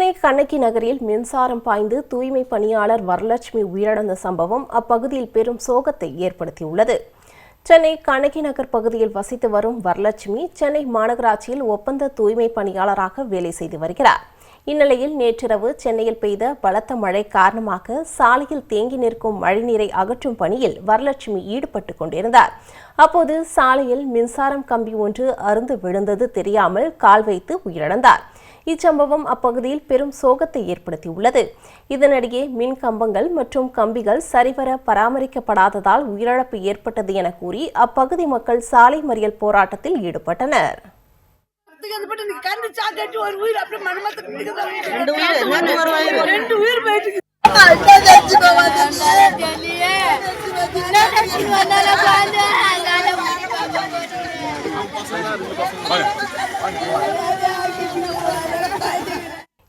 சென்னை கண்ணகி நகரில் மின்சாரம் பாய்ந்து தூய்மை பணியாளர் வரலட்சுமி உயிரிழந்த சம்பவம் அப்பகுதியில் பெரும் சோகத்தை ஏற்படுத்தியுள்ளது. சென்னை கண்ணகி நகர் பகுதியில் வசித்து வரும் வரலட்சுமி சென்னை மாநகராட்சியில் ஒப்பந்த தூய்மை பணியாளராக வேலை செய்து வருகிறார். இந்நிலையில் நேற்றிரவு சென்னையில் பெய்த பலத்த மழை காரணமாக சாலையில் தேங்கி நிற்கும் மழைநீரை அகற்றும் பணியில் வரலட்சுமி ஈடுபட்டுக் கொண்டிருந்தார். அப்போது சாலையில் மின்சாரம் கம்பி ஒன்று அறுந்து விழுந்தது தெரியாமல் கால் வைத்து உயிரிழந்தார். இச்சம்பவம் அப்பகுதியில் பெரும் சோகத்தை ஏற்படுத்தியுள்ளது. இதனிடையே மின் கம்பங்கள் மற்றும் கம்பிகள் சரிவர பராமரிக்கப்படாததால் உயிரிழப்பு ஏற்பட்டது என கூறி அப்பகுதி மக்கள் சாலை மறியல் போராட்டத்தில் ஈடுபட்டனர்.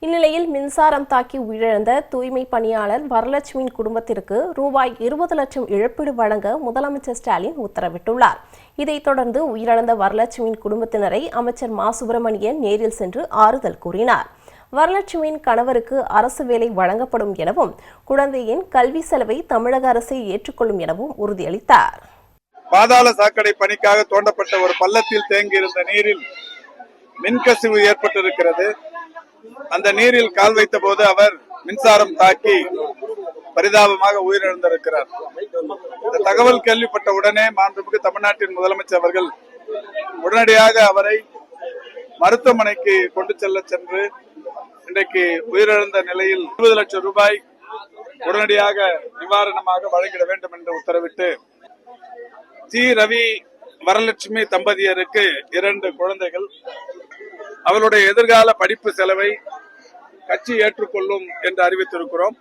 இந்நிலையில் மின்சாரம் தாக்கி உயிரிழந்த தூய்மை பணியாளர் வரலட்சுமியின் குடும்பத்திற்கு ரூபாய் 20 லட்சம் இழப்பீடு வழங்க முதலமைச்சர் ஸ்டாலின் உத்தரவிட்டுள்ளார். இதைத் தொடர்ந்து உயிரிழந்த வரலட்சுமியின் குடும்பத்தினரை அமைச்சர் மா. சுப்பிரமணியன் நேரில் சென்று ஆறுதல் கூறினார். வரலட்சுமியின் கணவருக்கு அரசு வேலை வழங்கப்படும் எனவும் குழந்தையின் கல்வி செலவை தமிழக அரசை ஏற்றுக்கொள்ளும் எனவும் உறுதியளித்தார். பாதாள சாக்கடை பணிக்காக தோண்டப்பட்ட ஒரு பள்ளத்தில் தேங்கியிருந்த நீரில் மின்கசிவு ஏற்பட்டிருக்கிறது. அந்த நீரில் கால் வைத்த போது அவர் மின்சாரம் தாக்கி பரிதாபமாக உயிரிழந்திருக்கிறார். இந்த தகவல் கேள்விப்பட்ட உடனே மாண்புமிகு தமிழ்நாட்டின் முதலமைச்சர் அவர்கள் உடனடியாக அவரை மருத்துவமனைக்கு கொண்டு சென்று இன்றைக்கு உயிரிழந்த நிலையில் 20 லட்சம் ரூபாய் உடனடியாக நிவாரணமாக வழங்கிட வேண்டும் என்று உத்தரவிட்டு சி. ரவி வரலட்சுமி தம்பதியருக்கு 2 குழந்தைகள், அவருடைய எதிர்கால படிப்பு செலவை கட்சி ஏற்றுக்கொள்ளும் என்று அறிவித்திருக்கிறோம்.